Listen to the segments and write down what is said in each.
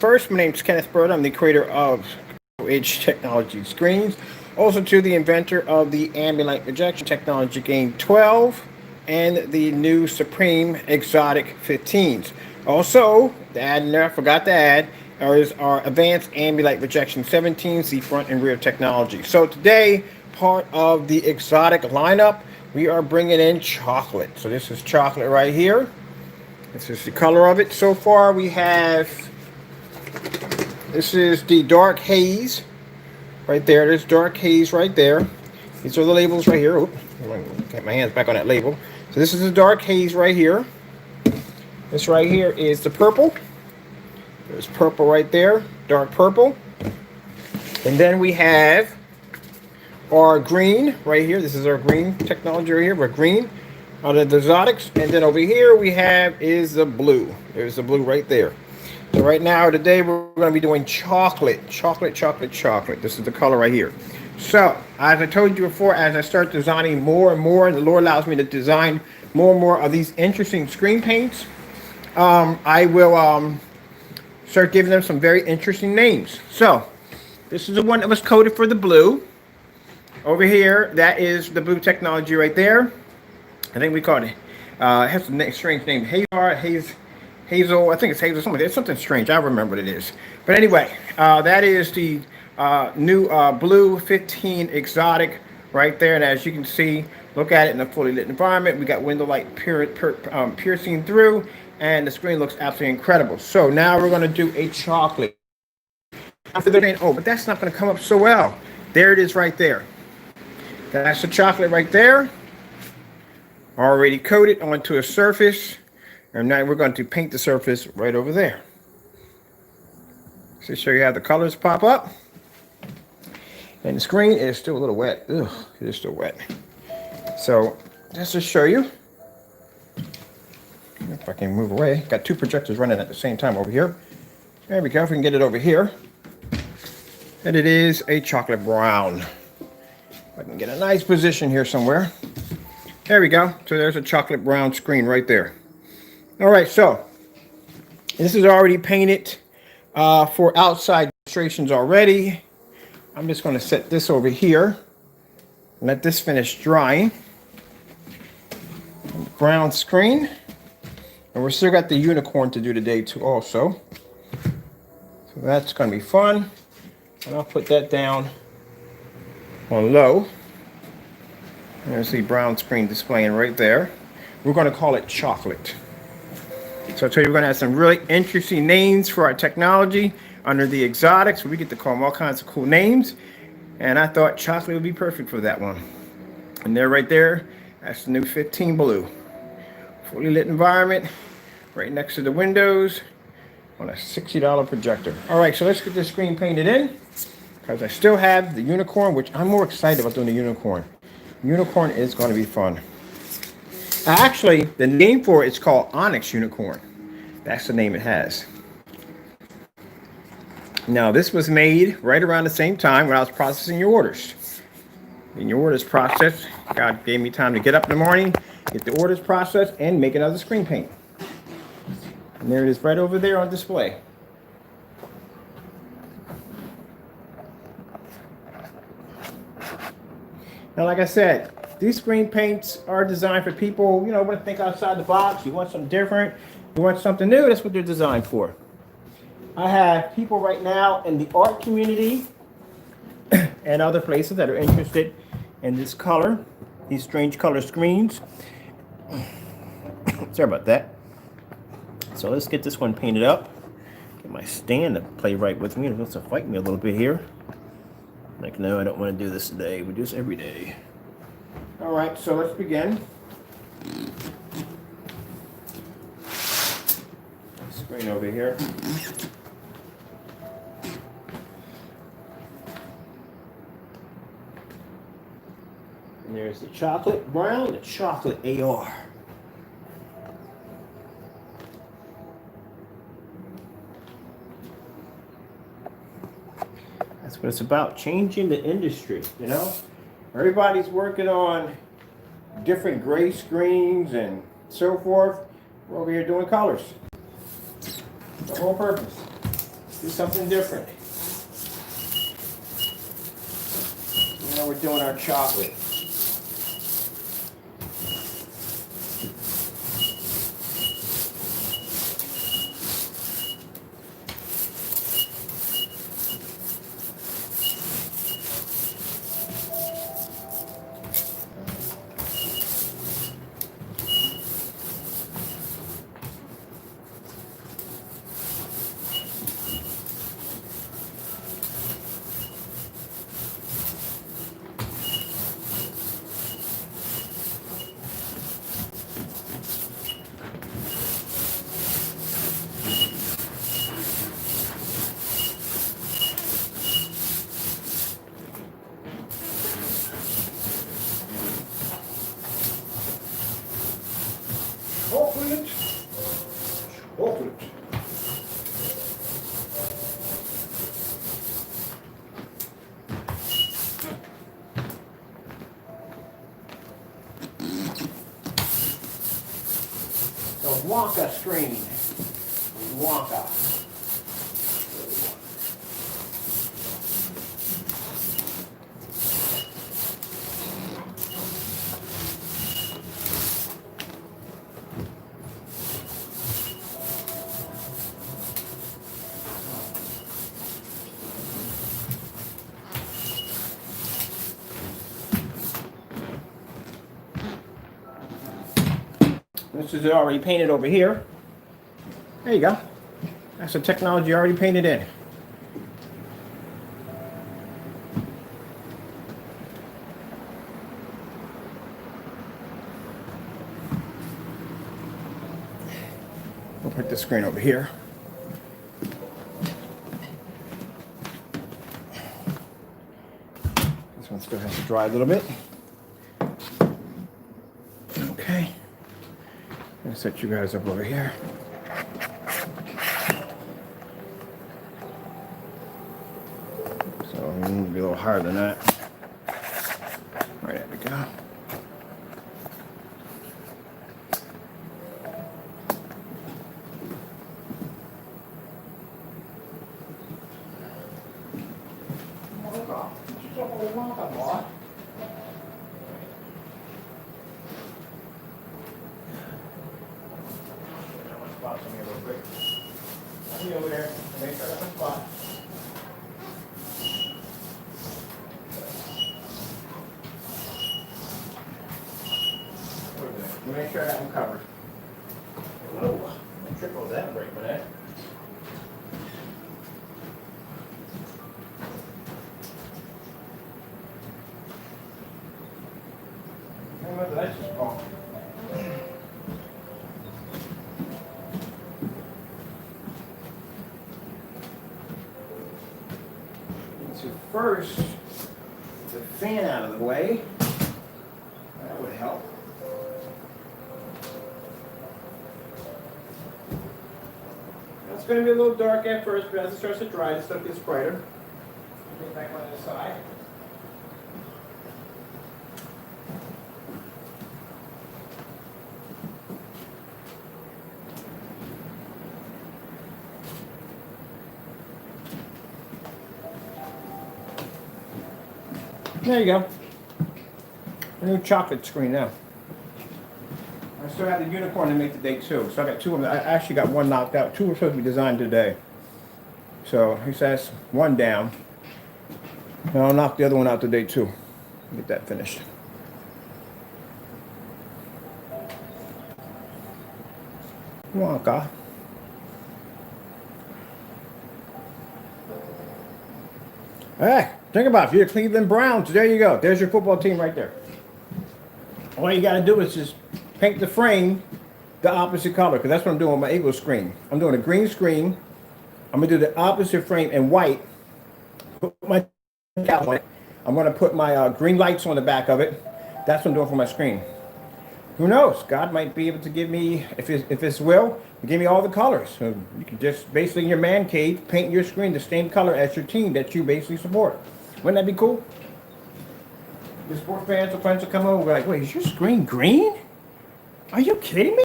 First, my name is Kenneth Bird. I'm the creator of Edge Technology Screens. Also to the inventor of the ambient projection technology Game 12 and the new Supreme Exotic 15s. Also, the ad in there, I forgot to add, is our advanced ambient projection 17s, the front and rear technology. So today, part of the exotic lineup, we are bringing in chocolate. So this is chocolate right here. This is the color of it. So far we have, this is the dark haze right there. There's dark haze right there. These are the labels right here. Oops, get my hands back on that label. So this is the dark haze right here. This right here is the purple. There's purple right there, dark purple. And then we have our green right here. This is our green technology right here. We're green out of the exotics. And then over here we have is the blue. There's the blue right there. So right now, today, we're going to be doing chocolate. Chocolate, chocolate, chocolate. This is the color right here. So, as I told you before, as I start designing more and more, the Lord allows me to design more and more of these interesting screen paints. I will start giving them some very interesting names. So, this is the one that was coded for the blue. Over here, that is the blue technology right there. I think we call it, it has a strange name, Hazel, I think it's Hazel, something. It's something strange. I remember what it is. But anyway, that is the new blue 15 exotic right there. And as you can see, look at it in a fully lit environment. We got window light piercing through, and the screen looks absolutely incredible. So now we're going to do a chocolate. After they're saying, oh, but that's not going to come up so well. There it is right there. That's the chocolate right there. Already coated onto a surface. And now we're going to paint the surface right over there. So show you how the colors pop up. And the screen is still a little wet. Ugh, it is still wet. So just to show you, if I can move away, got two projectors running at the same time over here. There we go, if we can get it over here. And it is a chocolate brown. I can get a nice position here somewhere. There we go. So there's a chocolate brown screen right there. All right, so this is already painted for outside demonstrations already. I'm just going to set this over here and let this finish drying. Brown screen. And we're still got the unicorn to do today too also. So that's going to be fun. And I'll put that down on low. There's the brown screen displaying right there. We're going to call it chocolate. So I tell you, we're going to have some really interesting names for our technology under the exotics. We get to call them all kinds of cool names. And I thought chocolate would be perfect for that one. And there right there, that's the new 15 blue. Fully lit environment, right next to the windows on a $60 projector. All right, so let's get this screen painted in. Because I still have the unicorn, which I'm more excited about doing the unicorn. Unicorn is going to be fun. Actually, the name for it is called Onyx Unicorn. That's the name it has. Now, this was made right around the same time when I was processing your orders. In your orders process, God gave me time to get up in the morning, get the orders processed, and make another screen paint. And there it is right over there on display. Now, like I said, these screen paints are designed for people, you know, want to think outside the box. You want something different. You want something new. That's what they're designed for. I have people right now in the art community and other places that are interested in this color, these strange color screens. Sorry about that. So let's get this one painted up. Get my stand to play right with me. It wants to fight me a little bit here. Like, no, I don't want to do this today. We do this every day. All right, so let's begin. Screen over here. And there's the chocolate brown, the chocolate ALR. That's what it's about, changing the industry, you know? Everybody's working on different gray screens and so forth. We're over here doing colors. The whole purpose. Do something different. Now we're doing our chocolate. Chocolate. Chocolate. The Wonka screen. Wonka. This is already painted over here. There you go. That's the technology already painted in. We'll put the screen over here. This one still has to dry a little bit. Okay. I'm gonna set you guys up over here. So we need to be a little higher than that. All right, there we go. Over there, make sure that's a spot. Make sure I have them covered. Oh, I tripled that break for that. That's just wrong. So first, the fan out of the way. That would help. It's going to be a little dark at first, but as it starts to dry, the stuff gets brighter. Get back on the side. There you go. A new chocolate screen now. I still have the unicorn to make today too. So I got two of them. I actually got one knocked out. Two were supposed to be designed today. So he says one down. And I'll knock the other one out today too. Get that finished. Wonka. Hey, think about it. If you're the Cleveland Browns, there you go. There's your football team right there. All you got to do is just paint the frame the opposite color, because that's what I'm doing with my Eagle screen. I'm doing a green screen. I'm going to do the opposite frame in white. Put my cap on it. I'm going to put my green lights on the back of it. That's what I'm doing for my screen. Who knows? God might be able to give me, if it's will, give me all the colors. So you can just basically in your man cave paint your screen the same color as your team that you basically support. Wouldn't that be cool? The sports fans or friends will come over and be like, wait, is your screen green? Are you kidding me?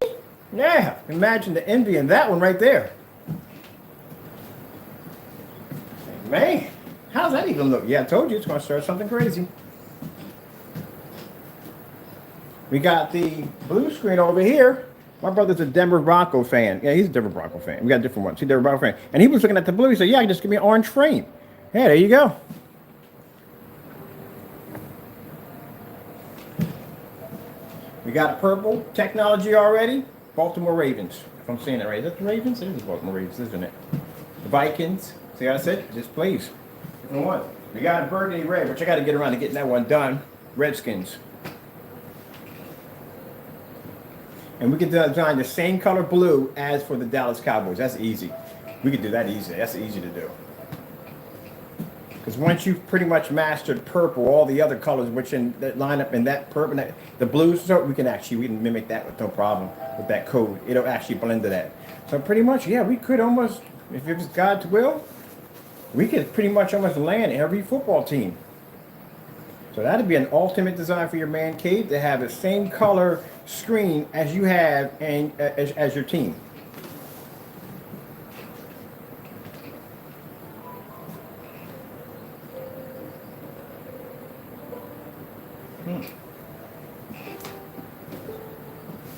Yeah, imagine the envy in that one right there. Man, how's that even look? Yeah, I told you it's going to start something crazy. We got the blue screen over here. My brother's a Denver Bronco fan. Yeah, he's a Denver Bronco fan. We got different ones. He's a Denver Bronco fan. And he was looking at the blue. He said, yeah, just give me an orange frame. Yeah, there you go. We got a purple technology already. Baltimore Ravens. If I'm saying it right. Is that the Ravens? It is the Baltimore Ravens, isn't it? The Vikings. See how I said? Just please. Different one. We got a burgundy red, which I got to get around to getting that one done. Redskins. And we can design the same color blue as for the Dallas Cowboys. That's easy. We can do that easy. That's easy to do. Because once you've pretty much mastered purple, all the other colors which that line up in that purple, the blues, so we can mimic that with no problem with that code. It'll actually blend to that. So pretty much, yeah, we could almost, if it was God's will, we could pretty much almost land every football team. So that'd be an ultimate design for your man cave to have the same color screen as you have and as your team.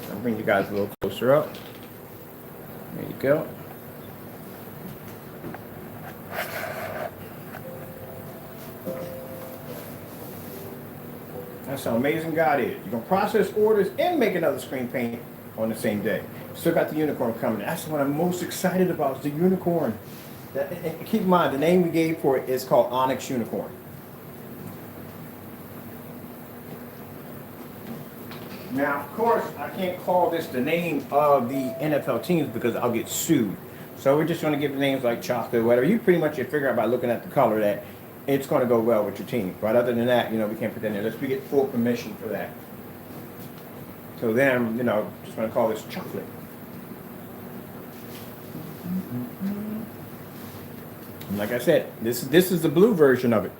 I'll bring you guys a little closer up. There you go. That's how amazing God is. You can process orders and make another screen paint on the same day. Still got the unicorn coming. That's what I'm most excited about, is the unicorn. And keep in mind, the name we gave for it is called Onyx Unicorn. Now, of course, I can't call this the name of the NFL teams because I'll get sued. So we're just going to give the names like chocolate, whatever. You pretty much figure out by looking at the color that it's going to go well with your team. But other than that, we can't put that in there. Let's get full permission for that. So then, just going to call this chocolate. And like I said, this is the blue version of it.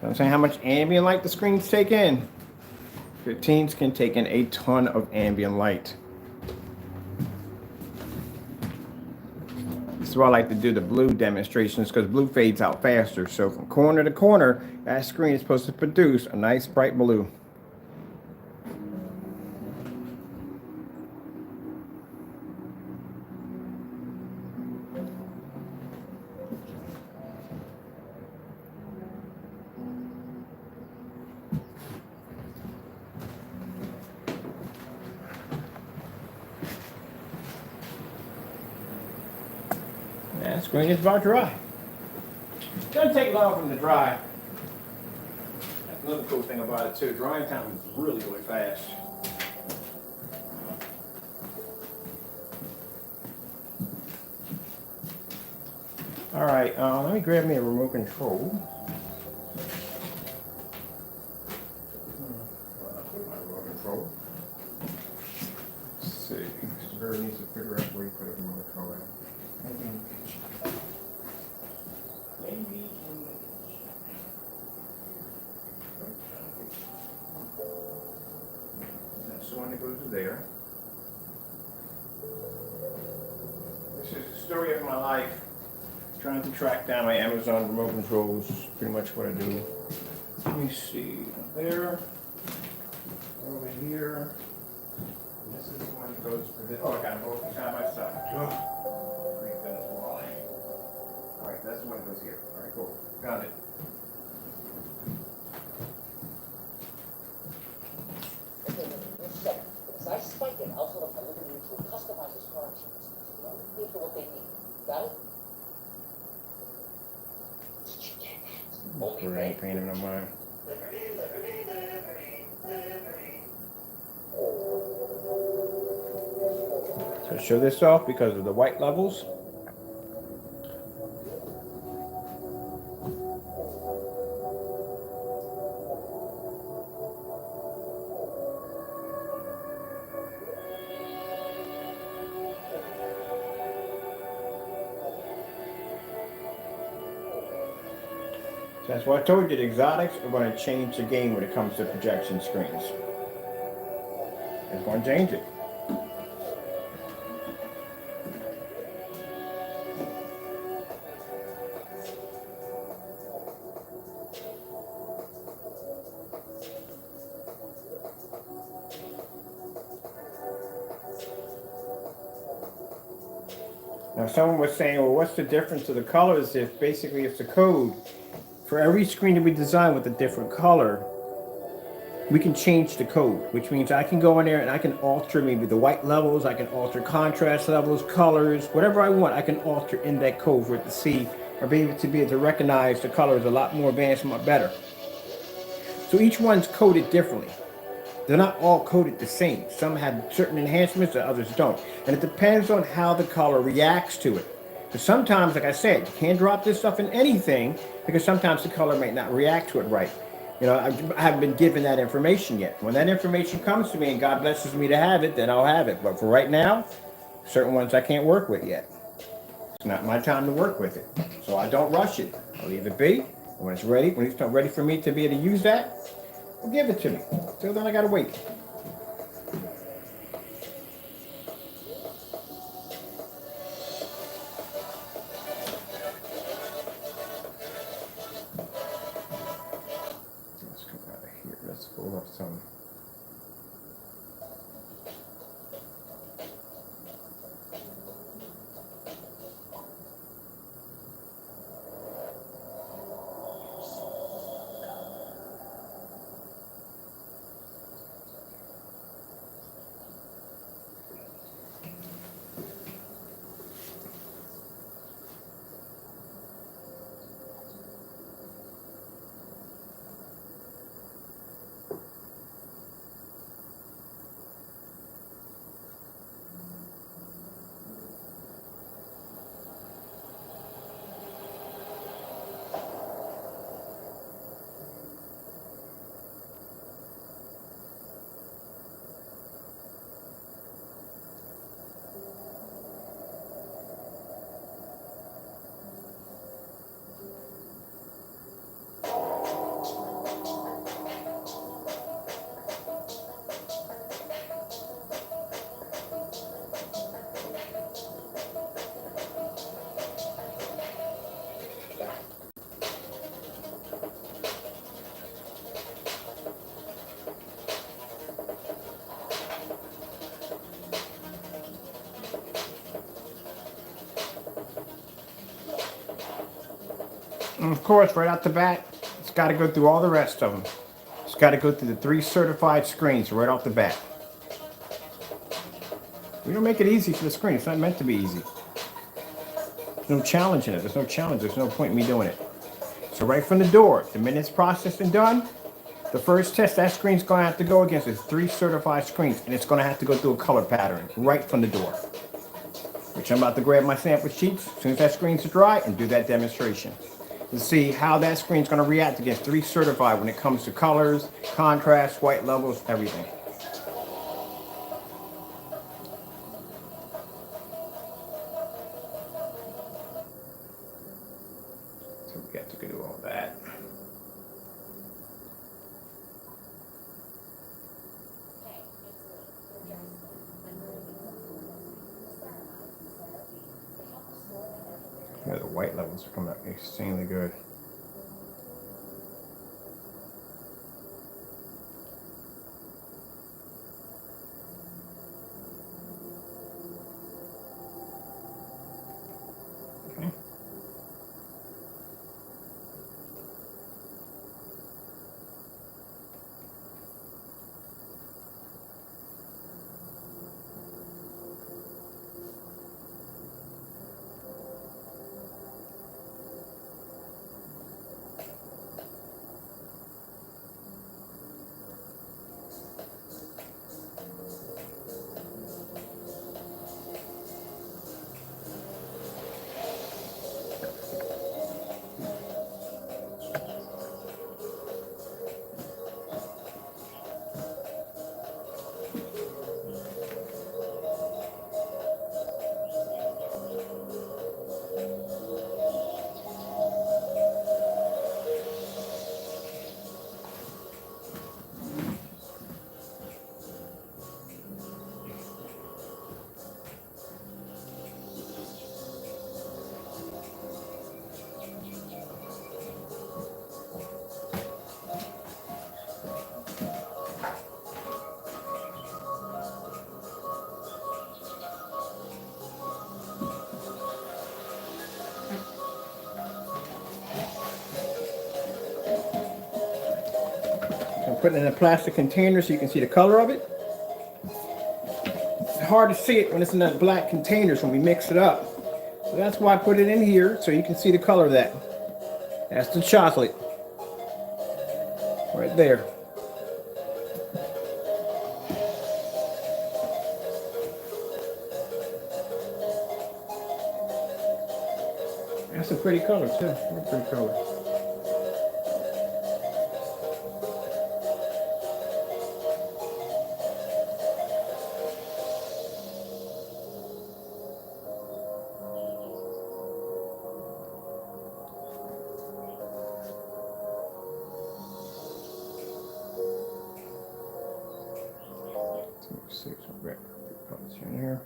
I'm saying how much ambient light the screens take in. 15s can take in a ton of ambient light. This is why I like to do the blue demonstrations, because blue fades out faster. So from corner to corner, that screen is supposed to produce a nice bright blue. That screen is about dry. It doesn't take long for them to dry. That's another cool thing about it too. Drying time is really, really fast. All right, let me grab me a remote control. Let's see. Mr. Bird needs to figure out where you put a remote control at. Maybe that's the one that goes to there. This is the story of my life. Trying to track down my Amazon remote controls. Pretty much what I do. Let me see. There. Over here. This is the one that goes for this. Oh, I got both side by side. Great, that is why. Alright, that's the one that goes here. Alright, cool. Got it. Because I spiked it out of Liberty to customize his car insurance. You know, pay for what they need. Got it? Did you get that? Only ain't paying him no mind. So show this off because of the white levels. So that's what I told you, the exotics are going to change the game when it comes to projection screens. It's going to change it. Someone was saying, well, what's the difference of the colors if basically it's the code? For every screen to be designed with a different color, we can change the code, which means I can go in there and I can alter maybe the white levels, I can alter contrast levels, colors, whatever I want, I can alter in that code for it to see or be able to recognize the colors a lot more advanced and much better. So each one's coded differently. They're not all coded the same. Some have certain enhancements that others don't. And it depends on how the color reacts to it. Because sometimes, like I said, you can't drop this stuff in anything because sometimes the color might not react to it right. You know, I haven't been given that information yet. When that information comes to me and God blesses me to have it, then I'll have it. But for right now, certain ones I can't work with yet. It's not my time to work with it. So I don't rush it. I'll leave it be. When it's ready for me to be able to use that, well, give it to me. Till then I gotta wait. Let's come out of here. Let's pull up some. And of course, right out the bat, it's got to go through all the rest of them. It's got to go through the 3 certified screens right off the bat. We don't make it easy for the screen. It's not meant to be easy. There's no challenge in it. There's no challenge. There's no point in me doing it. So right from the door, the minute it's processed and done, the first test that screen's going to have to go against is 3 certified screens, and it's going to have to go through a color pattern right from the door. Which I'm about to grab my sample sheets as soon as that screen's dry and do that demonstration. To see how that screen's going to react against 3 certified when it comes to colors, contrast, white levels, everything. So we got to do all that. Yeah, the white levels are coming out extremely good. Okay. putting it in a plastic container so you can see the color of it. It's hard to see it when it's in that black containers when we mix it up. So that's why I put it in here so you can see the color of that. That's the chocolate. Right there. That's a pretty color too. What a pretty color. Let's see some red colors here and there.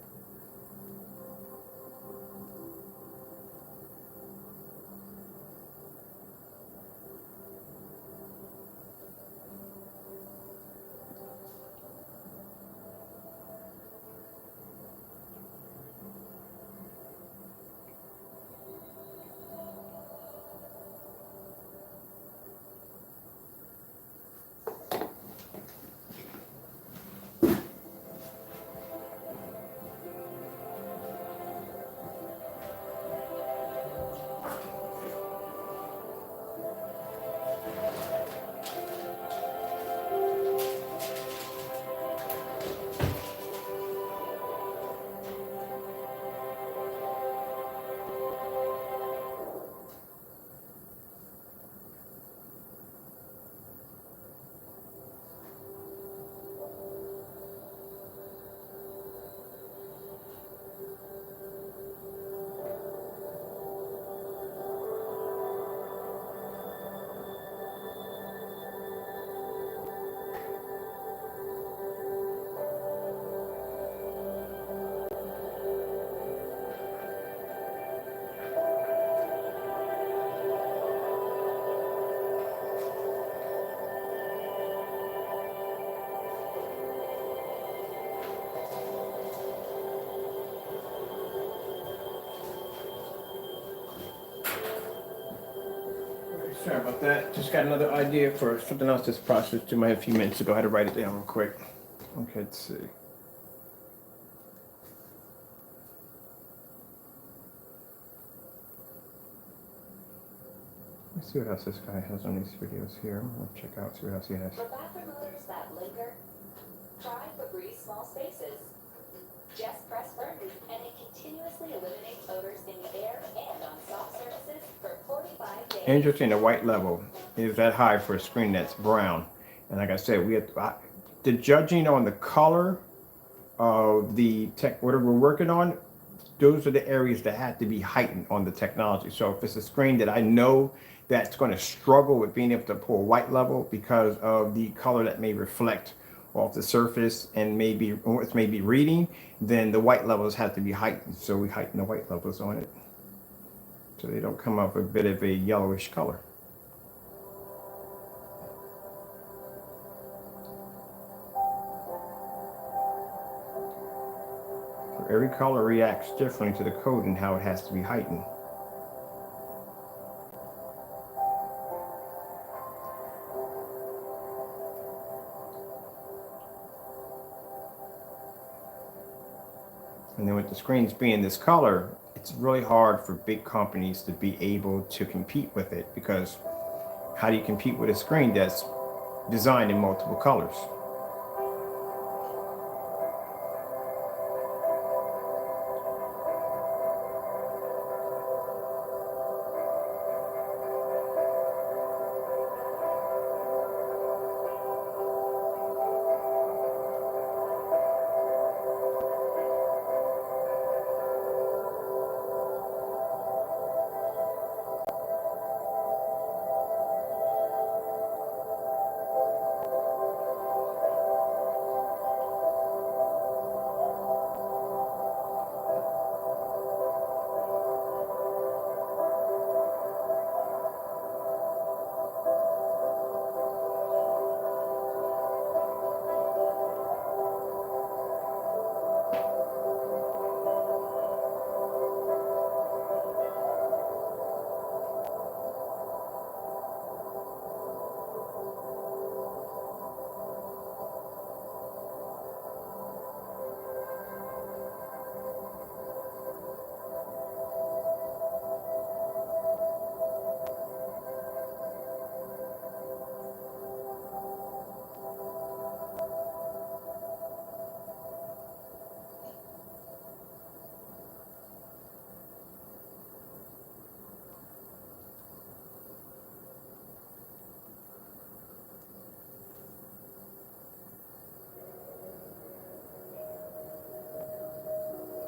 Sorry about that. Just got another idea for something else this process to my a few minutes ago. I had to write it down real quick. Okay, let's see. Let's see what else this guy has on these videos here. I'm gonna check out, see what else he has. For bathroom odors that linger, try Febreze Small Spaces. Just press firmly and it continuously eliminates odors in the air and on soft surfaces for 45 days. Interesting, the white level is that high for a screen that's brown. And like I said, we have the judging on the color of the tech, whatever we're working on, those are the areas that have to be heightened on the technology. So if it's a screen that I know that's going to struggle with being able to pull white level because of the color that may reflect off the surface and maybe what's maybe reading, then the white levels have to be heightened. So we heighten the white levels on it so they don't come up with a bit of a yellowish color. So every color reacts differently to the code and how it has to be heightened. And then with the screens being this color, it's really hard for big companies to be able to compete with it, because how do you compete with a screen that's designed in multiple colors?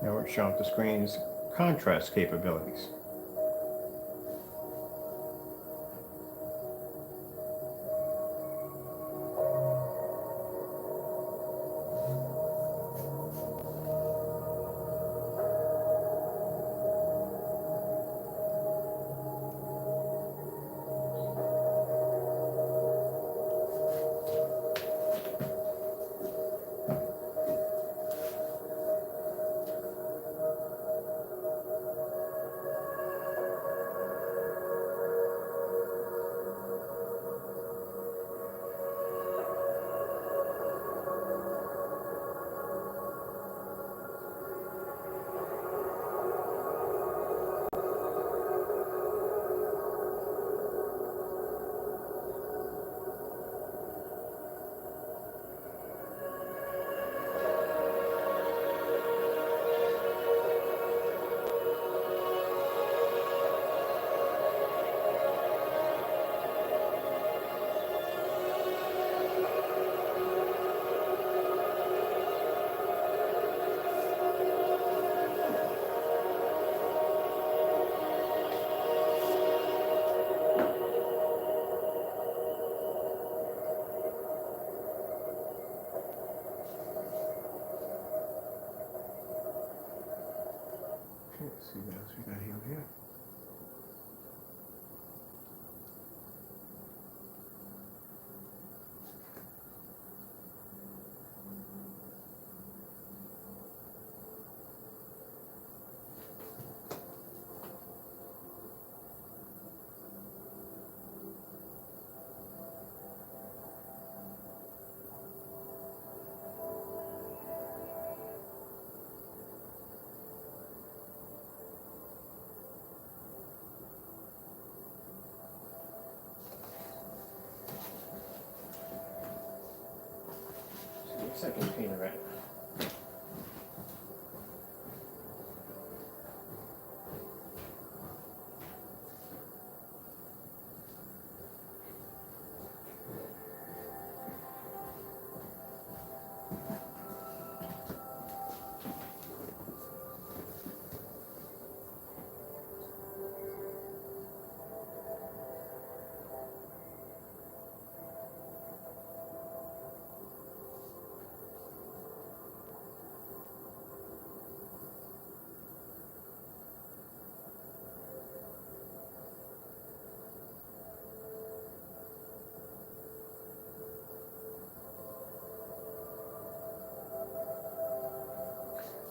Now we're showing up the screen's contrast capabilities. Let's see what else we got here. Second painter, right?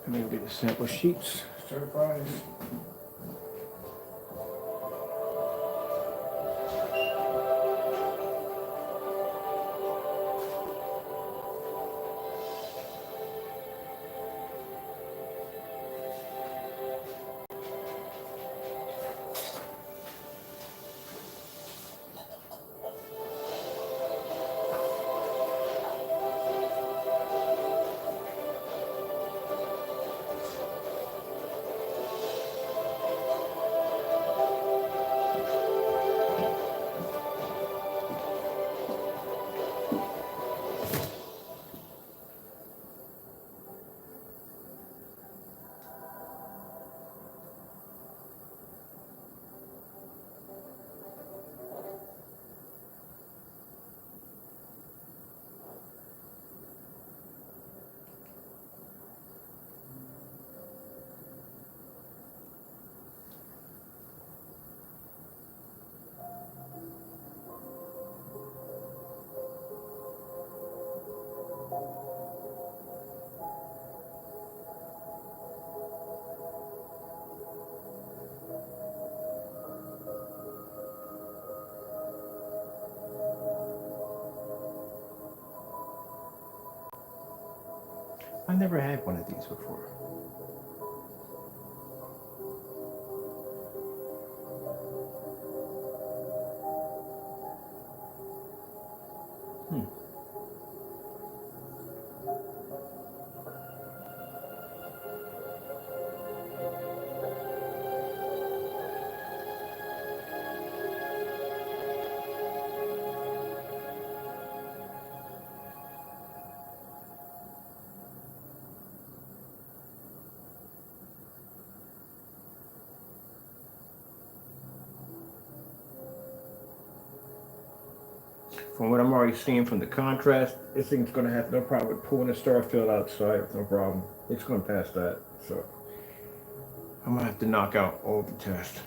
And then get the sample sheets, certified. I've never had one of these before. From what I'm already seeing from the contrast, this thing's gonna have no problem with pulling the star field outside with no problem. It's gonna pass that. So I'm gonna have to knock out all the tests.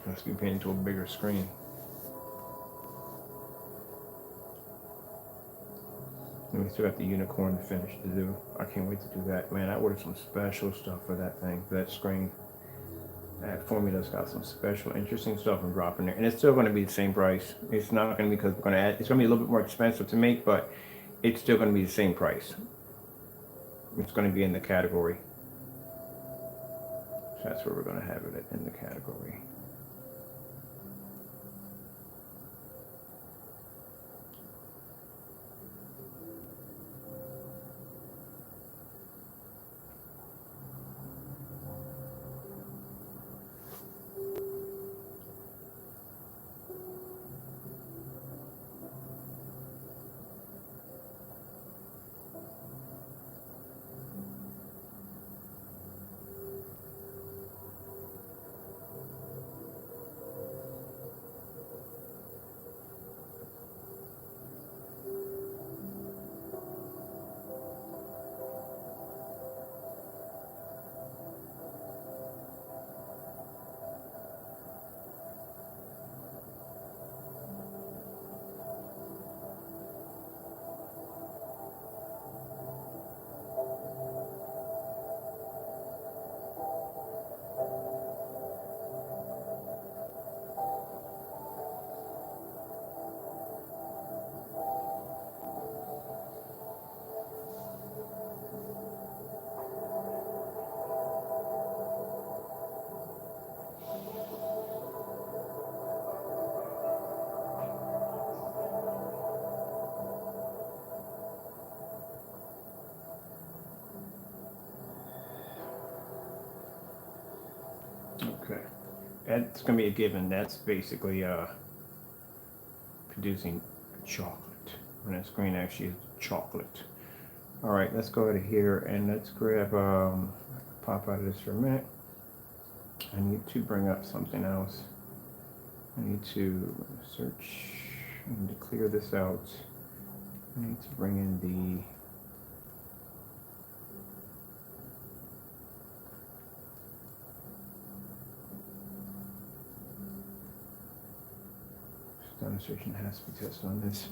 Has to be painted to a bigger screen. And we still got the unicorn to finish to do. I can't wait to do that. Man, I ordered some special stuff for that thing, for that screen. That formula's got some special, interesting stuff I'm dropping there. And it's still going to be the same price. It's not going to be because we're going to add, it's going to be a little bit more expensive to make, but it's still going to be the same price. It's going to be in the category. So that's where we're going to have it, in the category. Okay. That's going to be a given. That's basically producing chocolate. And that screen actually is chocolate. All right, let's go to here and let's grab, pop out of this for a minute. I need to bring up something else. I need to search, I need to clear this out. I need to bring in the demonstration has to be tested on this.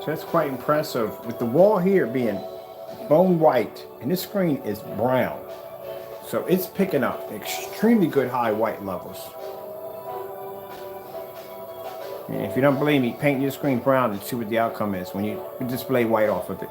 So that's quite impressive with the wall here being bone white and this screen is brown. So it's picking up extremely good high white levels. And if you don't believe me, paint your screen brown and see what the outcome is when you display white off of it.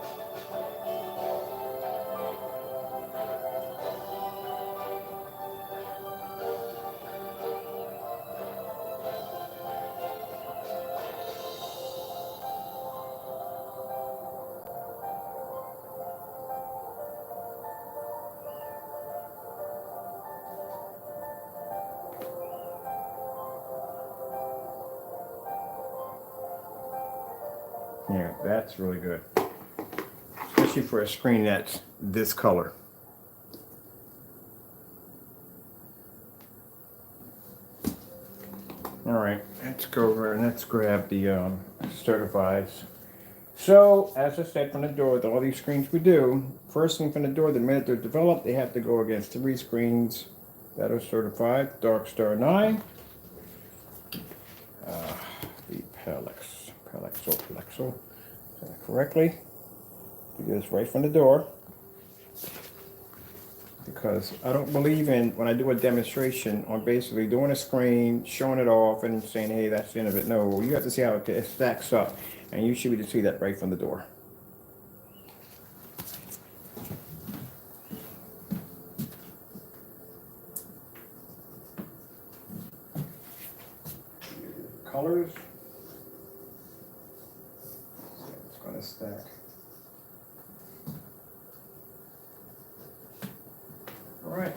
Yeah, that's really good. Especially for a screen that's this color. All right, let's go over and let's grab the certifieds. So, as I said from the door, with all these screens we do, first thing from the door, the minute they're developed, they have to go against 3 screens that are certified. Dark Star 9, the Palexo, correctly. We do this right from the door. Because I don't believe in, when I do a demonstration on basically doing a screen, showing it off and saying, hey, that's the end of it. No, you have to see how it stacks up. And you should be able to see that right from the door. Colors. It's going to stack. All right.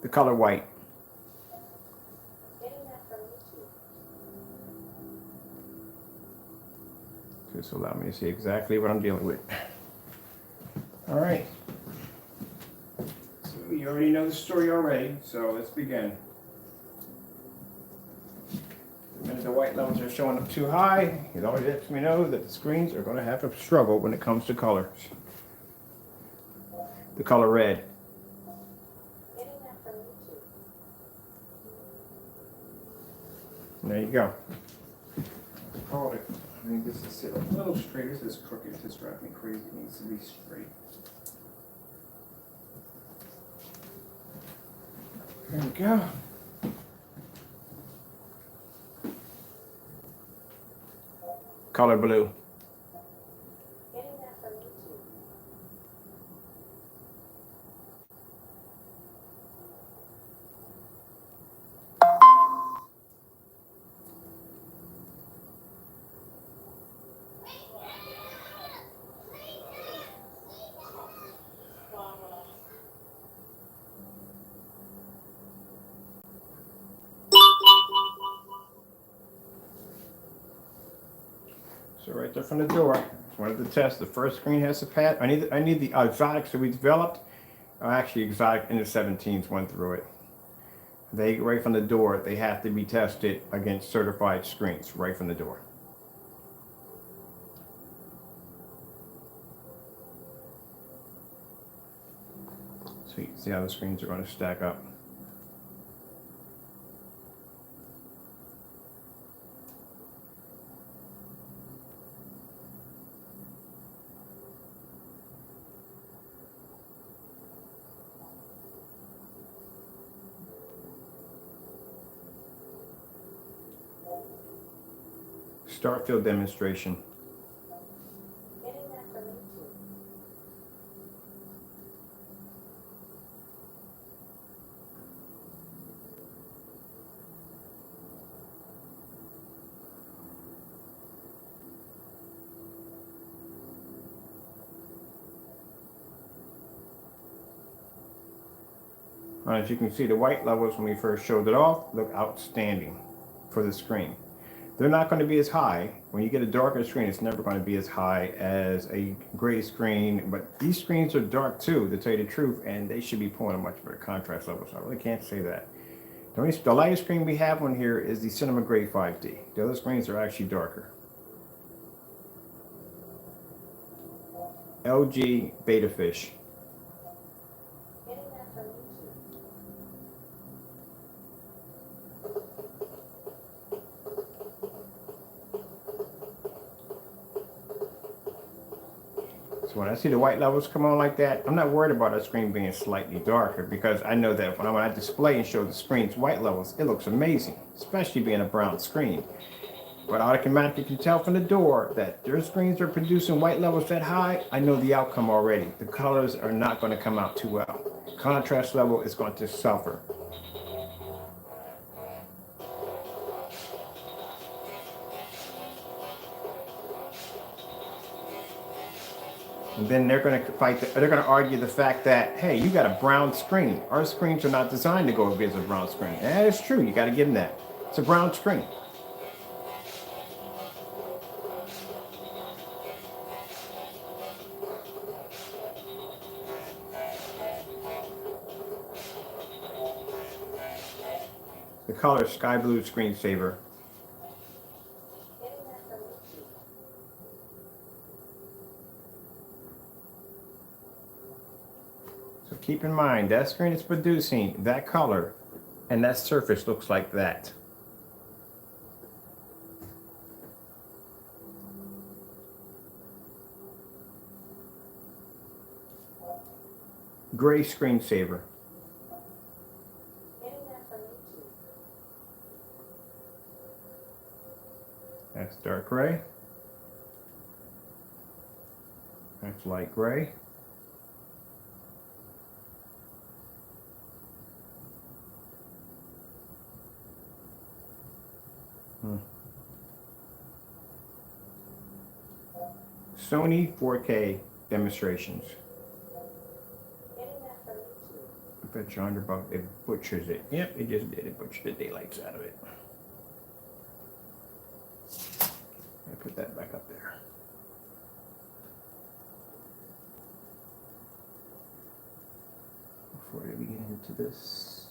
The color white. Getting that from YouTube. Just allow me to see exactly what I'm dealing with. All right. So you already know the story already, so let's begin. The minute the white levels are showing up too high, it always lets me know that the screens are going to have a struggle when it comes to colors. The color red. Getting that from YouTube. There you go. Hold it. I think this is sit a little straight. This is crooked. This drives me crazy. It needs to be straight. There we go. Color blue. Getting that from YouTube. So right there from the door, just wanted to test. The first screen has a pad. I need the exotics that we developed. Actually, exotic in the 17s went through it. They right from the door. They have to be tested against certified screens right from the door. So you can see how the screens are going to stack up. Start field demonstration. Getting that from YouTube. As you can see, the white levels when we first showed it off look outstanding for the screen. They're not going to be as high. When you get a darker screen, it's never going to be as high as a gray screen. But these screens are dark too, to tell you the truth, and they should be pulling a much better contrast level. So I really can't say that. The lightest screen we have on here is the Cinema Gray 5D. The other screens are actually darker. LG Beta Fish. Getting that from YouTube. So when I see the white levels come on like that, I'm not worried about our screen being slightly darker, because I know that when I display and show the screen's white levels, it looks amazing, especially being a brown screen. But automatically can tell from the door that their screens are producing white levels that high. I know the outcome already. The colors are not going to come out too well. Contrast level is going to suffer. And then they're going to they're going to argue the fact that, hey, you got a brown screen. Our screens are not designed to go against a brown screen. And that is true. You got to give them that. It's a brown screen. The color is sky blue screensaver. So keep in mind, that screen is producing that color, and that surface looks like that. Gray screensaver. That's dark gray. That's light gray. Sony 4K demonstrations. I bet you $100 it butchers it. Yep, it just did. It butchered the daylights out of it. I put that back up there. Before we get into this,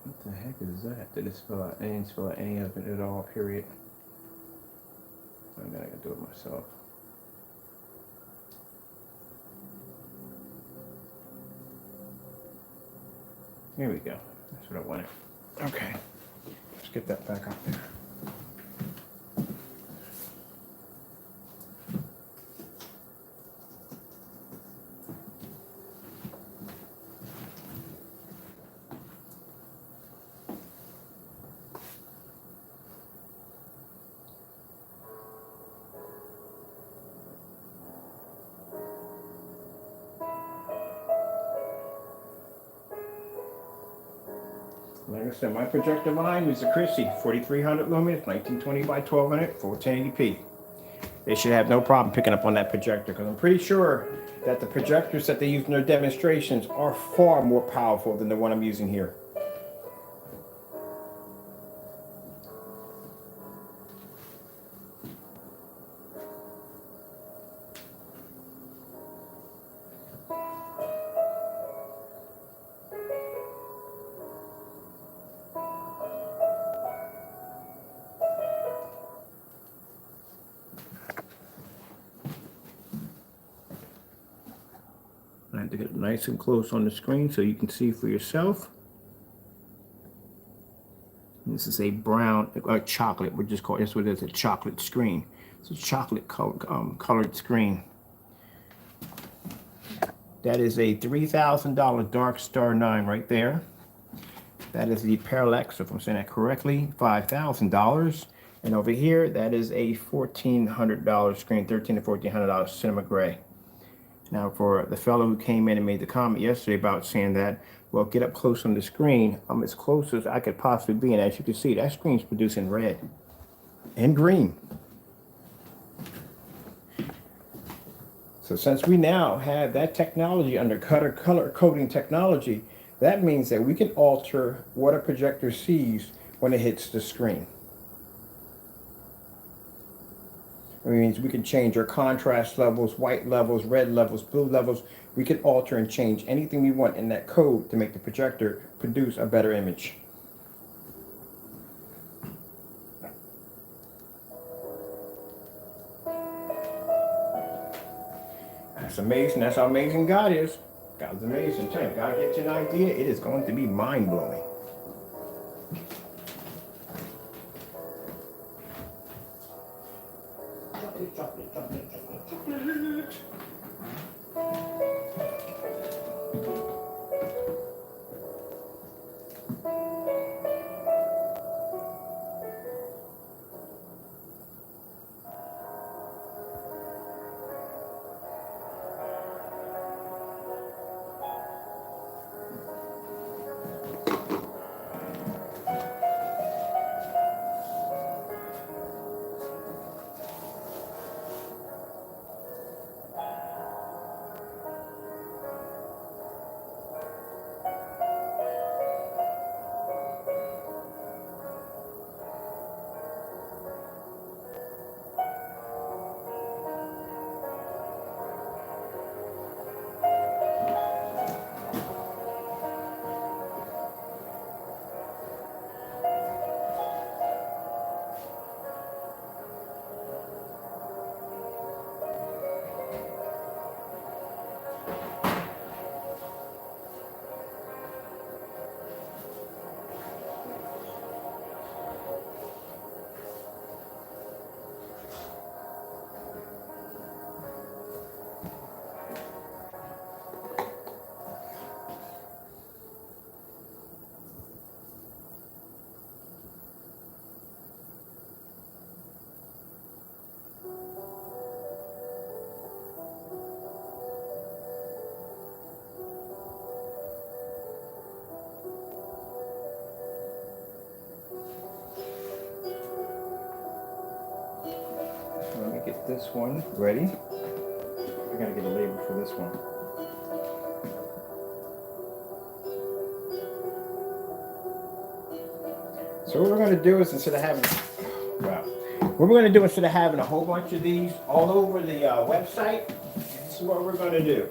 what the heck is that? Did it spell out? I didn't spell out any of it at all. Period. And then I can do it myself. Here we go. That's what I wanted. Okay. Let's get that back up there. Like I said, my projector line is a Christie 4300 lumens, 1920 by 1200, full 1080p. They should have no problem picking up on that projector, because I'm pretty sure that the projectors that they use in their demonstrations are far more powerful than the one I'm using here. I have to get it nice and close on the screen so you can see for yourself. This is a brown, chocolate. We're just calling this what it is, a chocolate screen. It's a chocolate colored screen. That is a $3,000 Dark Star 9 right there. That is the Parallax, if I'm saying that correctly, $5,000. And over here, that is a $1,400 screen, $1,300 to $1,400 Cinema Gray. Now, for the fellow who came in and made the comment yesterday about saying that, well, get up close on the screen, I'm as close as I could possibly be. And as you can see, that screen's producing red and green. So since we now have that technology under color coding technology, that means that we can alter what a projector sees when it hits the screen. It means we can change our contrast levels, white levels, red levels, blue levels. We can alter and change anything we want in that code to make the projector produce a better image. That's amazing. That's how amazing God is. God's amazing. Tell you, God gets you an idea, it is going to be mind-blowing. get this one ready. I gotta get a label for this one. So what we're gonna do is instead of having, wow, what we're gonna do instead of having a whole bunch of these all over the website, this is what we're gonna do.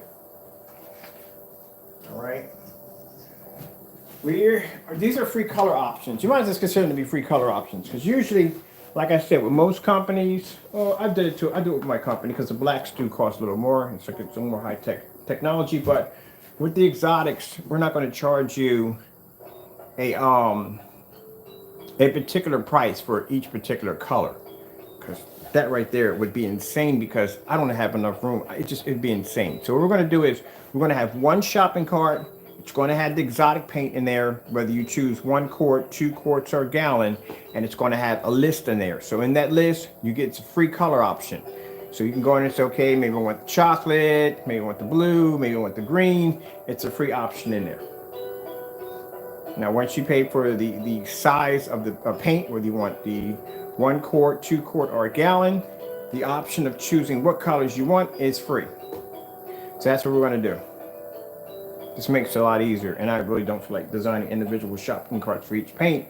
All right. These are free color options. You might just consider them to be free color options because usually, like I said, with most companies, I do it with my company because the blacks do cost a little more. It's like it's more high technology, but with the exotics, we're not going to charge you a particular price for each particular color because that right there would be insane because I don't have enough room. It'd be insane. So what we're going to do is we're going to have one shopping cart. It's going to have the exotic paint in there, whether you choose 1 quart, 2 quarts, or a gallon, and it's going to have a list in there. So in that list, you get a free color option. So you can go in and say, okay, maybe I want the chocolate, maybe I want the blue, maybe I want the green. It's a free option in there. Now, once you pay for the size of the paint, whether you want the 1 quart, 2 quart, or a gallon, the option of choosing what colors you want is free. So that's what we're going to do. This makes it a lot easier, and I really don't feel like designing individual shopping carts for each paint,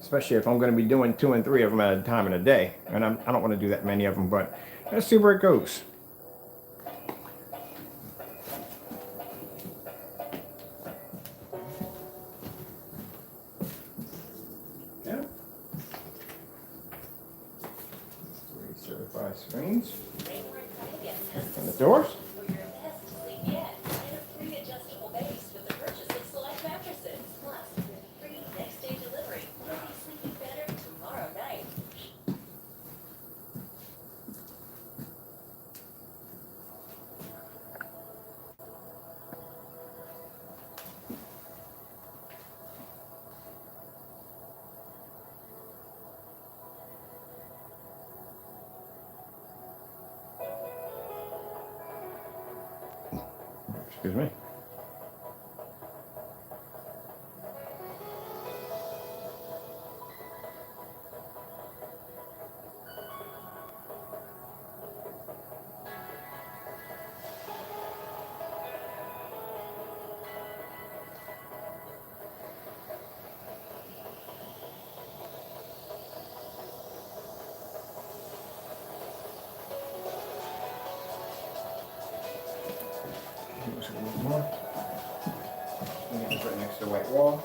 especially if I'm going to be doing 2 and 3 of them at a time in a day, and I don't want to do that many of them, but let's see where it goes. Yeah. 3 certified screens. And the doors. Excuse me. Here's a little more. And get this right next to the white wall.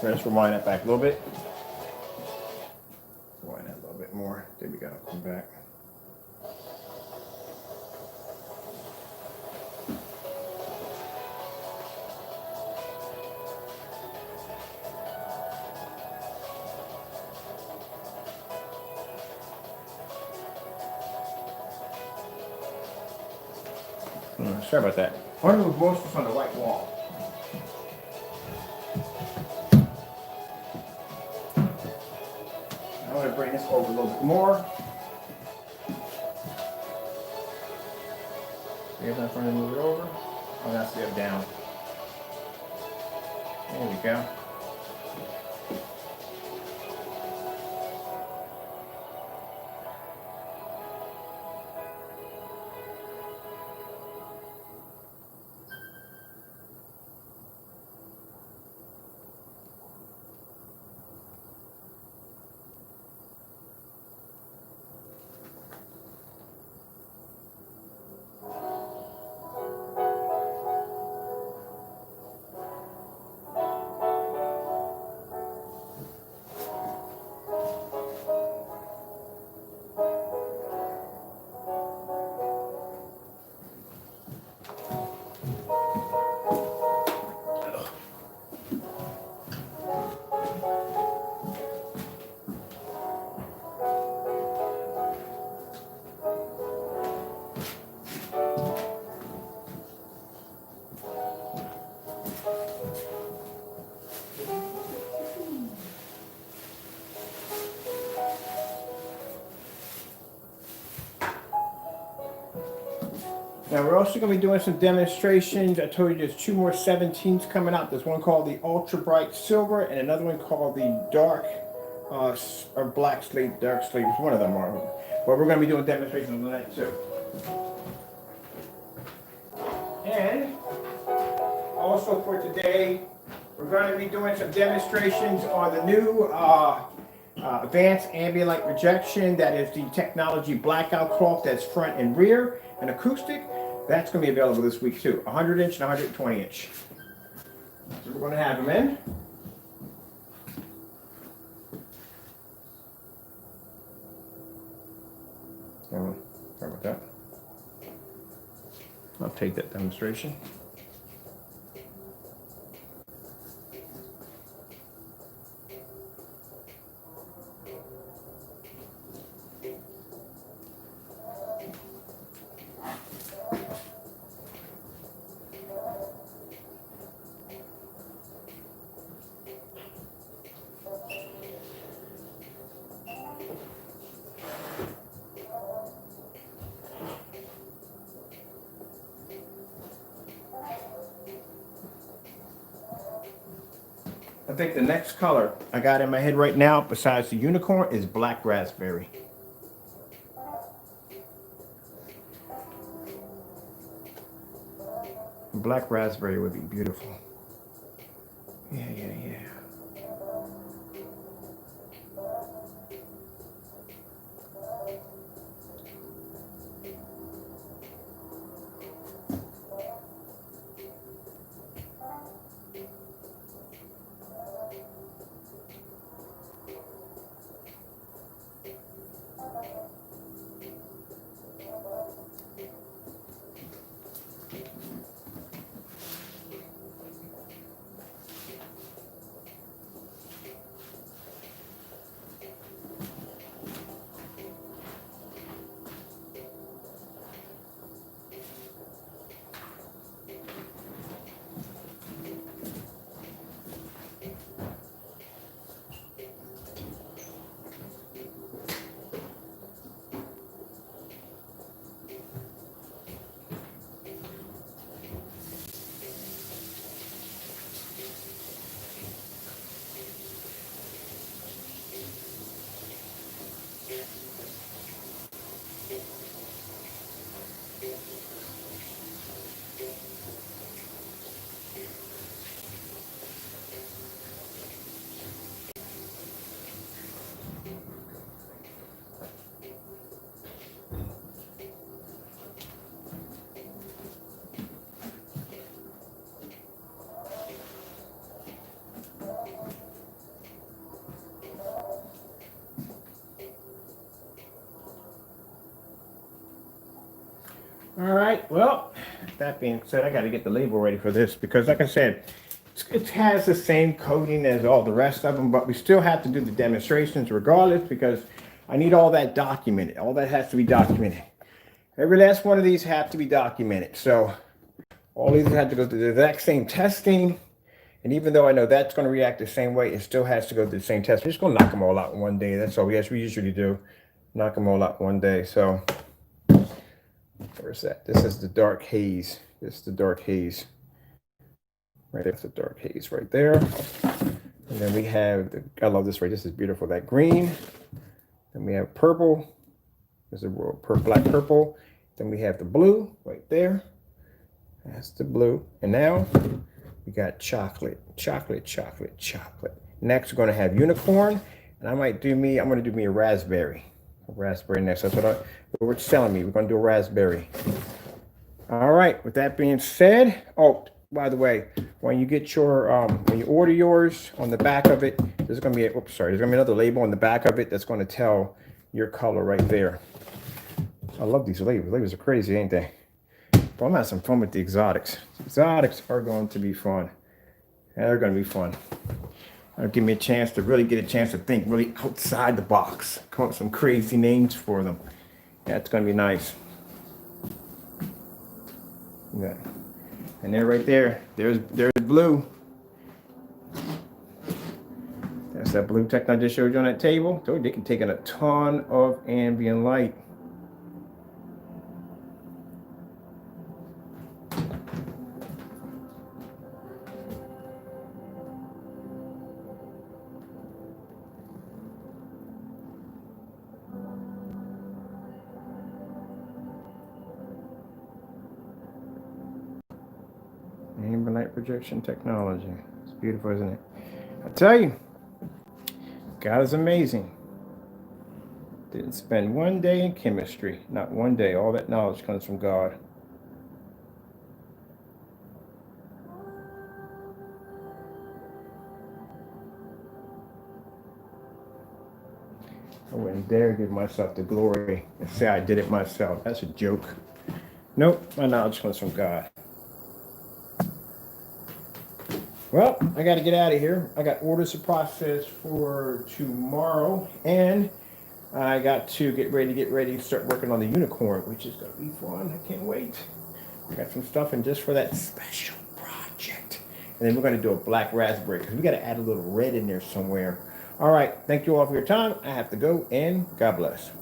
Let's rewind that back a little bit. Rewind that a little bit more. There we go. Come back. Sorry about that. I want to move most of this on the white wall. I want to bring this over a little bit more. See if I'm trying to move it over. Oh, that's the up down. There we go. Now we're also going to be doing some demonstrations. I told you there's two more 17s coming out. There's one called the Ultra Bright Silver and another one called the Dark or Black Slate, Dark Slate. One of them are. But we're going to be doing demonstrations on that too. And also for today, we're going to be doing some demonstrations on the new advanced ambient light projection. That is the technology blackout cloth that's front and rear and acoustic. That's going to be available this week too. 100 inch and 120 inch. So we're going to have them in. Sorry about that. I'll take that demonstration. I think the next color I got in my head right now, besides the unicorn, is black raspberry. Black raspberry would be beautiful. Yeah. All right, well, that being said, I got to get the label ready for this because, like I said, it has the same coating as all the rest of them, but we still have to do the demonstrations regardless because I need all that documented. All that has to be documented. Every last one of these have to be documented. So all these have to go through the exact same testing. And even though I know that's going to react the same way, it still has to go through the same test. We're just going to knock them all out in one day. That's all we usually do. Knock them all out in one day. So where's that? This is the dark haze. This is the dark haze. Right there. That's the dark haze right there. And then we have the, I love this right. This is beautiful. That green. Then we have purple. There's a black purple. Then we have the blue right there. That's the blue. And now we got chocolate. Next, we're going to have unicorn. And I'm going to do me a raspberry. A raspberry next. That's what it's telling me. We're going to do a raspberry. All right. With that being said, oh, by the way, when you get your, when you order yours, on the back of it, there's going to be, there's going to be another label on the back of it that's going to tell your color right there. I love these labels. Labels are crazy, ain't they? But I'm having some fun with the exotics. Exotics are going to be fun. They're going to be fun. It'll give me a chance to really get a chance to think really outside the box. Come up with some crazy names for them. That's going to be nice. Yeah. And there, right there, there's blue. That's that blue tech I just showed you on that table. Told you they can take in a ton of ambient light. Ambient light projection technology. It's beautiful, isn't it? I tell you, God is amazing. Didn't spend one day in chemistry. Not one day. All that knowledge comes from God. I wouldn't dare give myself the glory and say I did it myself. That's a joke. Nope, my knowledge comes from God. Well, I got to get out of here. I got orders to process for tomorrow, and I got to get ready to start working on the unicorn, which is going to be fun. I can't wait. I got some stuff in just for that special project. And then we're going to do a black raspberry because we got to add a little red in there somewhere. All right. Thank you all for your time. I have to go, and God bless.